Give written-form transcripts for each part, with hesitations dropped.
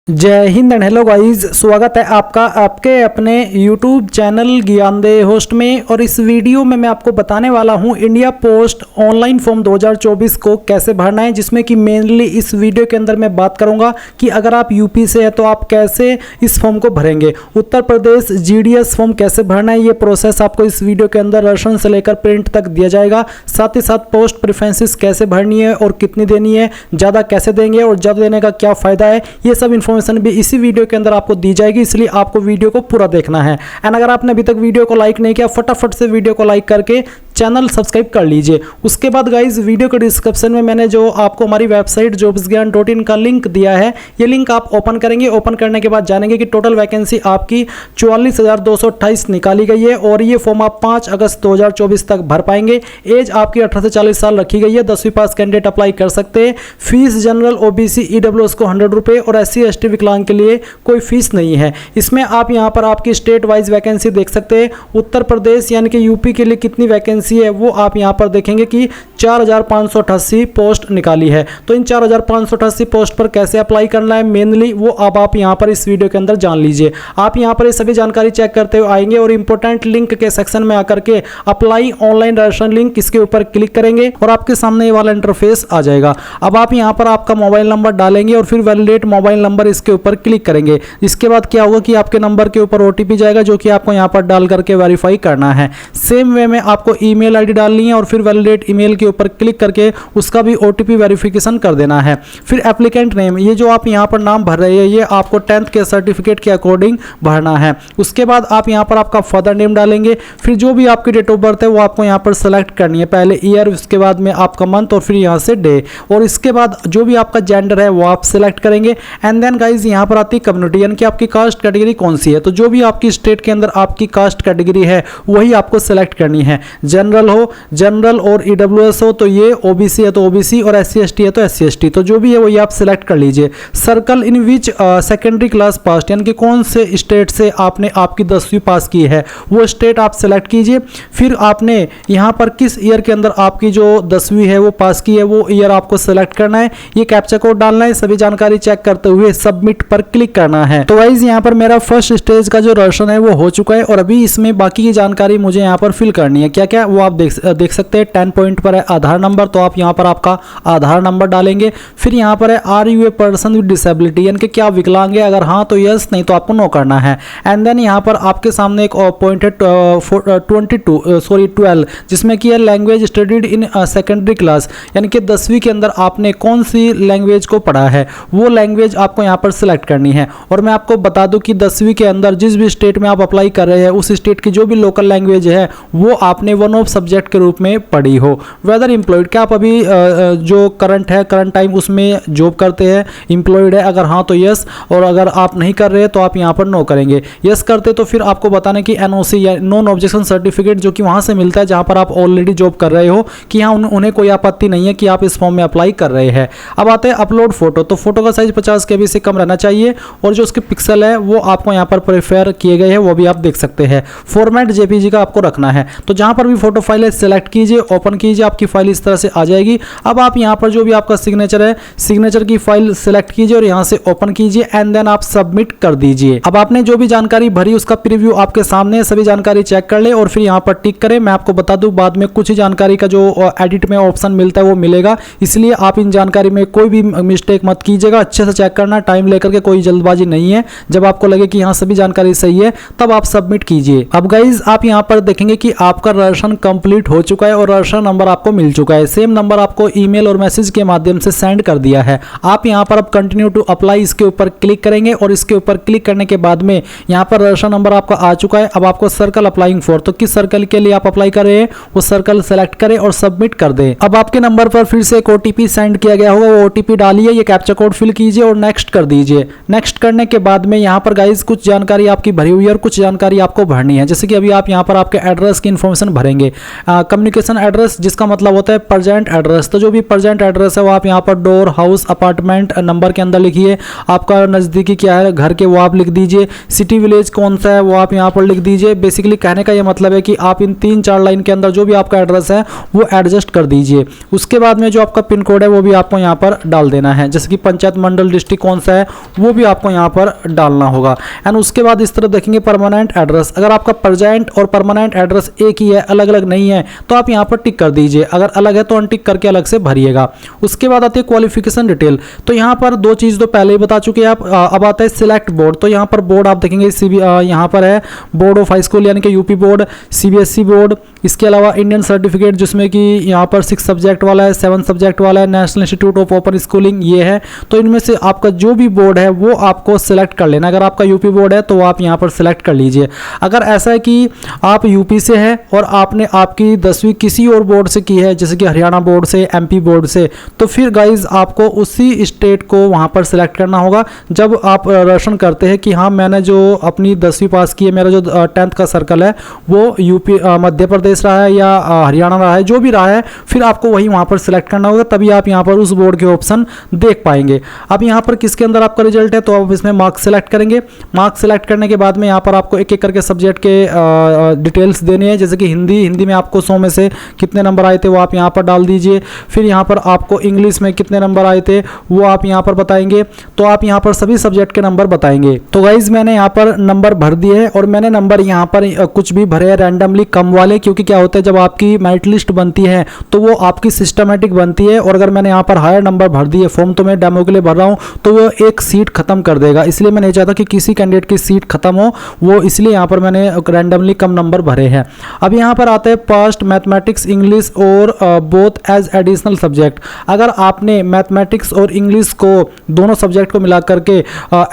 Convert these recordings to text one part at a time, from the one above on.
जय Hind and hello guys, स्वागत है आपका आपके अपने YouTube चैनल ज्ञानदेह होस्ट में। और इस वीडियो में मैं आपको बताने वाला हूं इंडिया पोस्ट ऑनलाइन फॉर्म 2024 को कैसे भरना है, जिसमें कि मेनली इस वीडियो के अंदर मैं बात करूंगा कि अगर आप यूपी से है तो आप कैसे इस फॉर्म को भरेंगे। उत्तर प्रदेश GDS फॉर्म कैसे भरना है, ये प्रोसेस आपको इस वीडियो के अंदर राशन से लेकर प्रिंट तक दिया जाएगा। साथ ही साथ पोस्ट प्रेफरेंसेस कैसे भरनी है और कितनी देनी है, ज़्यादा कैसे देंगे और ज़्यादा देने का क्या फ़ायदा है, ये सब इन्फॉर्मेशन भी इसी वीडियो के अंदर आपको दी जाएगी। इसलिए आपको वीडियो को पूरा देखना है। एंड अगर आपने अभी तक वीडियो को लाइक नहीं किया, फटाफट से वीडियो को लाइक करके चैनल सब्सक्राइब कर लीजिए। उसके बाद गाइज वीडियो के डिस्क्रिप्शन में मैंने जो आपको हमारी वेबसाइट jobsgyan.in का लिंक दिया है, ये लिंक आप ओपन करेंगे। ओपन करने के बाद जानेंगे कि टोटल वैकेंसी आपकी 44,228 निकाली गई है और ये फॉर्म आप 5 अगस्त 2024 तक भर पाएंगे। एज आपकी 18 से 40 साल रखी गई है। 10वीं पास कैंडिडेट अप्लाई कर सकते हैं। फीस जनरल OBC EWS को 100 रुपये और SC ST विकलांग के लिए कोई फीस नहीं है। इसमें आप यहाँ पर आपकी स्टेट वाइज वैकेंसी देख सकते हैं। उत्तर प्रदेश यानी कि यूपी के लिए कितनी वैकेंसी है वो आप यहां पर देखेंगे कि 4,588 पोस्ट निकाली है। तो इन 4,588 पोस्ट पर कैसे अप्लाई करना है मेनली वो अब आप यहां पर इस वीडियो के अंदर जान लीजिए। आप यहां पर ये सभी जानकारी चेक करते हुए आएंगे और इंपॉर्टेंट लिंक के सेक्शन में आकर के अप्लाई ऑनलाइन राशन लिंक इसके ऊपर क्लिक करेंगे और आपके सामने ये वाला इंटरफेस आ जाएगा। अब आप यहां पर आपका मोबाइल नंबर डालेंगे और फिर वैलिडेट मोबाइल नंबर इसके ऊपर क्लिक करेंगे। इसके बाद क्या होगा कि आपके नंबर के ऊपर OTP जाएगा, जो कि आपको यहां पर डाल करके वेरीफाई करना है। सेम वे में आपको ईमेल आईडी डालनी है और फिर वैलिडेट ईमेल के ऊपर क्लिक करके उसका भी OTP वेरिफिकेशन कर देना है। फिर एप्लीकेंट नेम, ये जो आप यहां पर नाम भर रहे हैं ये आपको 10th के सर्टिफिकेट के अकॉर्डिंग भरना है। उसके बाद आप यहां पर आपका फादर नेम डालेंगे। फिर जो भी आपकी डेट ऑफ बर्थ है वो आपको यहां पर सेलेक्ट करनी है। पहले ईयर, उसके बाद में आपका मंथ और फिर यहां से डे, और इसके बाद जो भी आपका जेंडर है वो आप सेलेक्ट करेंगे। एंड देन गाइज यहां पर आती है कम्युनिटी, यानी कि आपकी कास्ट कैटेगरी कौन सी है। तो जो भी आपकी स्टेट के अंदर आपकी कास्ट कैटेगरी है वही आपको सेलेक्ट करनी है। जनरल हो जनरल और EWS हो तो ये, OBC है तो OBC और SC ST है तो SC ST, तो जो भी है वही आप सिलेक्ट कर लीजिए। सर्कल इन विच सेकेंडरी क्लास पास, यानी कि कौन से स्टेट से आपने आपकी 10वीं पास की है वो स्टेट आप सिलेक्ट कीजिए। फिर आपने यहाँ पर किस ईयर के अंदर आपकी जो 10वीं है वो पास की है वो ईयर आपको सिलेक्ट करना है। ये कैप्चा कोड डालना है। सभी जानकारी चेक करते हुए सबमिट पर क्लिक करना है। तो गाइस यहाँ पर मेरा फर्स्ट स्टेज का जो राशन है वो हो चुका है और अभी इसमें बाकी की जानकारी मुझे यहाँ पर फिल करनी है। क्या क्या वो आप देख सकते हैं। 10 पॉइंट पर है आधार नंबर, तो आप यहाँ पर आपका आधार नंबर डालेंगे। फिर यहाँ पर है are you a person with disability, यानी कि क्या विकलांग है, अगर हाँ तो यस, नहीं तो आपको नो करना है। एंड देन यहाँ पर आपके सामने एक पॉइंट है 12, जिसमें कि है language studied in secondary class, यानी कि 10वीं के अंदर आपने कौन सी लैंग्वेज को पढ़ा है वो लैंग्वेज आपको यहाँ पर सिलेक्ट करनी है। और मैं आपको बता दूं कि 10वीं के अंदर जिस भी स्टेट में आप अप्लाई कर रहे हैं उस स्टेट की जो भी लोकल लैंग्वेज है वो आपने वन ऑफ सब्जेक्ट के रूप में पढ़ी हो। वेदर एम्प्लॉयड, क्या आप अभी जो करंट है, करंट टाइम उसमें जॉब करते हैं, एम्प्लॉयड है, अगर हाँ तो यस, और अगर आप नहीं कर रहे तो आप यहाँ पर नो करेंगे। यस करते तो फिर आपको बताना कि NOC या नॉन ऑब्जेक्शन सर्टिफिकेट जो कि वहाँ से मिलता है जहाँ पर आप ऑलरेडी जॉब कर रहे हो कि हाँ उन्हें कोई आपत्ति नहीं है कि आप इस फॉर्म में अप्लाई कर रहे हैं। अब आते हैं अपलोड फोटो, तो फोटो का साइज 50 KB से कम रहना चाहिए और जो उसके पिक्सल है वो आपको यहाँ पर प्रेफर किए गए हैं वो भी आप देख सकते हैं। फॉर्मेट JPG का आपको रखना है। तो जहाँ पर भी फोटो फाइल है सेलेक्ट कीजिए, ओपन कीजिए, आपकी फाइल इस तरह से आ जाएगी। अब आप यहाँ पर जो भी आपका सिग्नेचर है, सिग्नेचर की फाइल सेलेक्ट कीजिए और यहाँ से ओपन कीजिए एंड देन आप सबमिट कर दीजिए। अब आपने जो भी जानकारी भरी उसका प्रीव्यू आपके सामने है, सभी जानकारी चेक कर ले और फिर यहाँ पर टिक करें। मैं आपको बता दूं बाद में कुछ ही जानकारी का जो एडिट में ऑप्शन मिलता है वो मिलेगा, इसलिए आप इन जानकारी में कोई भी मिस्टेक मत कीजिएगा। अच्छे से चेक करना, टाइम लेकर के, कोई जल्दबाजी नहीं है। जब आपको लगे कि यहाँ सभी जानकारी सही है तब आप सबमिट कीजिए। अब गाइज आप यहाँ पर देखेंगे कि आपका राशन कंप्लीट हो चुका है और राशन नंबर आपको मिल चुका है। सेम नंबर आपको ईमेल और मैसेज के माध्यम से सेंड कर दिया है। आप यहाँ पर अब कंटिन्यू टू अप्लाई इसके ऊपर क्लिक करेंगे और इसके ऊपर क्लिक करने के बाद में यहाँ पर राशन नंबर आपका आ चुका है। अब आपको सर्कल अप्लाइंग फॉर, तो किस सर्कल के लिए आप अप्लाई कर रहे हैं वो सर्कल सेलेक्ट करें और सबमिट कर दें। अब आपके नंबर पर फिर से एक OTP सेंड किया गया होगा, वो OTP डालिए, ये कैप्चा कोड फिल कीजिए और नेक्स्ट कर दीजिए। नेक्स्ट करने के बाद में यहाँ पर गाइज कुछ जानकारी आपकी भरी हुई है और कुछ जानकारी आपको भरनी है। जैसे कि अभी आप यहाँ पर आपके एड्रेस की इंफॉर्मेशन भरेंगे। कम्युनिकेशन एड्रेस, जिसका मतलब मतलब होता है प्रेजेंट एड्रेस। तो जो भी प्रेजेंट एड्रेस है वो आप यहाँ पर डोर, हाउस, अपार्टमेंट नंबर के अंदर लिखिए। आपका नज़दीकी क्या है घर के वो आप लिख दीजिए। सिटी विलेज कौन सा है वो आप यहाँ पर लिख दीजिए। बेसिकली कहने का ये मतलब है कि आप इन 3-4 लाइन के अंदर जो भी आपका एड्रेस है वो एडजस्ट कर दीजिए। उसके बाद में जो आपका पिन कोड है वो भी आपको यहाँ पर डाल देना है, जैसे कि पंचायत मंडल डिस्ट्रिक्ट कौन सा है वो भी आपको यहाँ पर डालना होगा। एंड उसके बाद इस तरह देखेंगे परमानेंट एड्रेस। अगर आपका प्रेजेंट और परमानेंट एड्रेस एक ही है, अलग अलग नहीं है, तो आप यहाँ पर टिक कर दीजिए। अगर अलग है तो अनटिक करके अलग से भरिएगा। उसके बाद आती है क्वालिफिकेशन डिटेल। तो यहाँ पर 2 चीज़ तो पहले ही बता चुके हैं आप। अब आता है सिलेक्ट बोर्ड। तो यहाँ पर बोर्ड आप देखेंगे यहाँ पर है बोर्ड ऑफ हाई स्कूल यानी कि यूपी बोर्ड, सीबीएसई बोर्ड, इसके अलावा इंडियन सर्टिफिकेट जिसमें कि यहाँ पर 6 सब्जेक्ट वाला है, 7 सब्जेक्ट वाला है, national institute of open schooling ये है। तो इनमें से आपका जो भी बोर्ड है वो आपको सिलेक्ट कर लेना। अगर आपका यूपी बोर्ड है तो आप यहाँ पर सिलेक्ट कर लीजिए। अगर ऐसा है कि आप यूपी से है और आपने आपकी 10वीं किसी और बोर्ड से की है, जैसे कि हरियाणा बोर्ड से, एमपी बोर्ड से, तो फिर गाइज आपको उसी स्टेट को वहाँ पर सिलेक्ट करना होगा। जब आप रोशन करते हैं कि हाँ मैंने जो अपनी 10वीं पास की है, मेरा जो 10th का सर्कल है वो यूपी मध्य प्रदेश रहा है या हरियाणा रहा है, जो भी रहा है, फिर आपको वही वहाँ पर सिलेक्ट करना होगा, तभी आप यहाँ पर उस बोर्ड के ऑप्शन देख पाएंगे। अब यहाँ पर किसके अंदर आपका रिजल्ट है तो आप इसमें मार्क्स सेलेक्ट करेंगे। मार्क्स सेलेक्ट करने के बाद में यहाँ पर आपको एक एक करके सब्जेक्ट के डिटेल्स देनी है, जैसे कि हिंदी में आपको 100 में से कितने नंबर आए थे वो आप यहाँ पर डाल दीजिए। फिर यहाँ पर आपको इंग्लिश में कितने नंबर आए थे वो आप यहाँ पर बताएंगे। तो आप यहाँ पर सभी सब्जेक्ट के नंबर बताएंगे। तो गाइज मैंने यहाँ पर नंबर भर दिए हैं और मैंने नंबर यहाँ पर कुछ भी भरे हैं रैंडमली कम वाले, क्योंकि क्या होता है जब आपकी मेरिट लिस्ट बनती है तो वो आपकी सिस्टमेटिक बनती है, और अगर मैंने यहाँ पर हायर नंबर भर दिए, फॉर्म तो मैं डेमो के लिए भर रहा हूँ, तो वो एक सीट खत्म कर देगा। इसलिए मैं नहीं चाहता कि किसी कैंडिडेट की सीट खत्म हो, वो इसलिए यहाँ पर मैंने रैंडमली कम नंबर भरे हैं। अब यहाँ पर आता है पास्ट मैथमेटिक्स, इंग्लिश और बोथ एज एडिशनल सब्जेक्ट। अगर आपने मैथमेटिक्स और इंग्लिश को दोनों सब्जेक्ट को मिला करके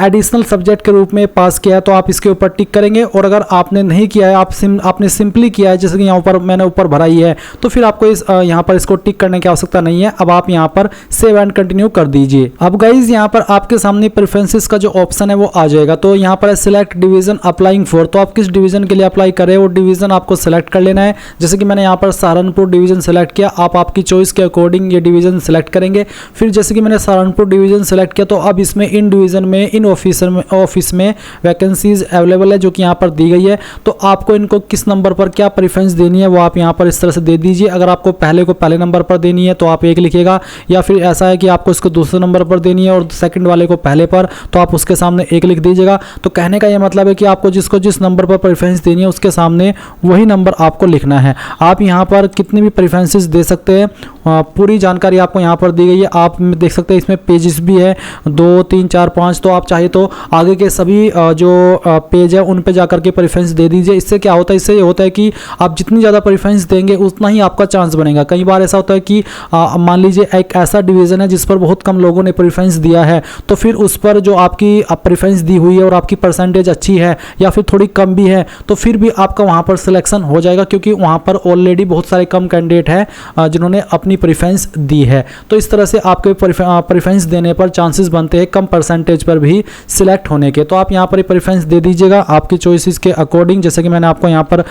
एडिशनल सब्जेक्ट के रूप में पास किया है तो आप इसके ऊपर टिक करेंगे। और अगर आपने नहीं किया है, आपने सिंपली किया है, जैसे कि यहाँ पर मैंने ऊपर भराई है, तो फिर आपको यहाँ पर इसको टिक करने की आवश्यकता नहीं है। अब आप यहाँ पर सेव एंड कंटिन्यू कर दीजिए। अब गाइज यहाँ पर आपके सामने प्रेफरेंसेस का जो ऑप्शन है वो आ जाएगा। तो यहाँ पर सिलेक्ट डिवीजन अप्लाइंग फॉर, तो आप किस डिवीजन के लिए अप्लाई कर रहे हैं वो डिवीजन आपको सेलेक्ट कर लेना है। जैसे कि मैंने यहाँ पर सहारनपुर डिवीजन सेलेक्ट किया, आप आपकी चॉइस के अकॉर्डिंग ये डिवीजन सेलेक्ट करेंगे। फिर जैसे कि मैंने सहारनपुर डिवीजन सेलेक्ट किया, तो अब इसमें इन डिवीजन में इन ऑफिस में वैकेंसीज अवेलेबल है जो कि यहाँ पर दी गई है। तो आपको इनको किस नंबर पर क्या प्रेफरेंस देनी है वो आप यहाँ पर इस तरह से दे दीजिए। अगर आपको पहले को पहले नंबर पर देनी है तो आप 1 लिखिएगा, या फिर ऐसा है कि आपको इसको दूसरे नंबर पर देनी है और सेकंड वाले को पहले पर, तो आप उसके सामने 1 लिख दीजिएगा। तो कहने का ये मतलब है कि आपको जिसको जिस नंबर पर प्रेफरेंस देनी है उसके सामने वही नंबर आपको लिखना है। आप यहाँ पर कितनी भी प्रेफरेंसेस दे सकते हैं, पूरी जानकारी आपको यहाँ पर दी गई है। आप देख सकते हैं इसमें पेजेस भी है 2, 3, 4, 5। तो आप चाहे तो आगे के सभी जो पेज है उन पे जाकर के प्रेफरेंस दे दीजिए। इससे क्या होता है, इससे ये होता है कि आप जितनी ज़्यादा प्रेफरेंस देंगे उतना ही आपका चांस बनेगा। कई बार ऐसा होता है कि मान लीजिए एक ऐसा डिवीज़न है जिस पर बहुत कम लोगों ने प्रेफरेंस दिया है, तो फिर उस पर जो आपकी प्रेफरेंस दी हुई है और आपकी परसेंटेज अच्छी है या फिर थोड़ी कम भी है, तो फिर भी आपका वहाँ पर सिलेक्शन हो जाएगा, क्योंकि वहाँ पर ऑलरेडी बहुत सारे कम कैंडिडेट हैं जिन्होंने अपनी प्रेफरेंस दी है। तो इस तरह से आपके प्रेफरेंस देने पर चांसेस बनते हैं कम परसेंटेज पर भी सिलेक्ट होने के। तो आप यहाँ पर प्रेफरेंस दे दीजिएगा आपकी चॉइसेस के अकॉर्डिंग, जैसे कि मैंने आपको यहाँ पर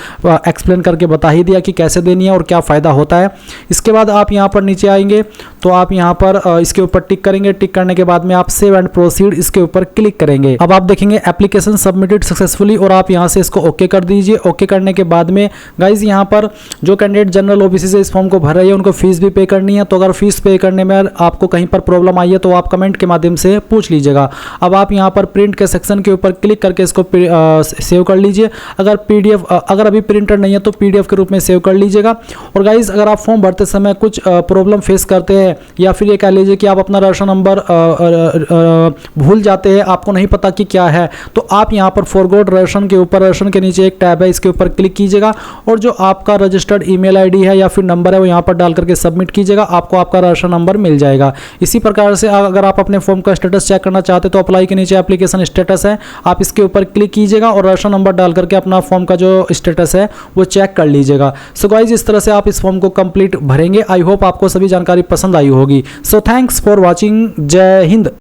एक्सप्लेन करके बता ही दिया कि कैसे देनी है और क्या फ़ायदा होता है। इसके बाद आप यहाँ पर नीचे आएंगे तो आप यहाँ पर इसके ऊपर टिक करेंगे। टिक करने के बाद में आप सेव एंड प्रोसीड इसके ऊपर क्लिक करेंगे। अब आप देखेंगे एप्लीकेशन सबमिटेड सक्सेसफुली और आप यहाँ से इसको ओके कर दीजिए। ओके करने के बाद में गाइज यहाँ पर जो कैंडिडेट जनरल ओबीसी से इस फॉर्म को भर रही है उनको फीस भी पे करनी है। तो अगर फीस पे करने में आपको कहीं पर प्रॉब्लम आई है तो आप कमेंट के माध्यम से पूछ लीजिएगा। अब आप यहाँ पर प्रिंट के सेक्शन के ऊपर क्लिक करके इसको सेव कर लीजिए। अगर पीडीएफ अगर अभी प्रिंटर नहीं है तो पीडीएफ के रूप में सेव कर लीजिएगा। और गाइज अगर आप फॉर्म भरते समय कुछ प्रॉब्लम फेस करते हैं या फिर ये कह लीजिए कि आप अपना राशन नंबर भूल जाते हैं, आपको नहीं पता कि क्या है, तो आप यहाँ पर फॉरगॉट राशन के ऊपर, राशन के नीचे एक टैब है, इसके ऊपर क्लिक कीजिएगा और जो आपका रजिस्टर्ड ईमेल आईडी है या फिर नंबर है वो यहाँ पर डाल करके सबमिट कीजिएगा। आपको आपका राशन नंबर मिल जाएगा। इसी प्रकार से अगर आप अपने फॉर्म का स्टेटस चेक करना चाहते तो अप्लाई के नीचे एप्लीकेशन स्टेटस है, आप इसके ऊपर क्लिक कीजिएगा और राशन नंबर डाल करके अपना फॉर्म का जो स्टेटस है वो चेक कर लीजिएगा। सो गाइज इस तरह से आप इस फॉर्म को कंप्लीट भरेंगे। आई होप आपको सभी जानकारी पसंद आई होगी। So thanks for watching. जय हिंद।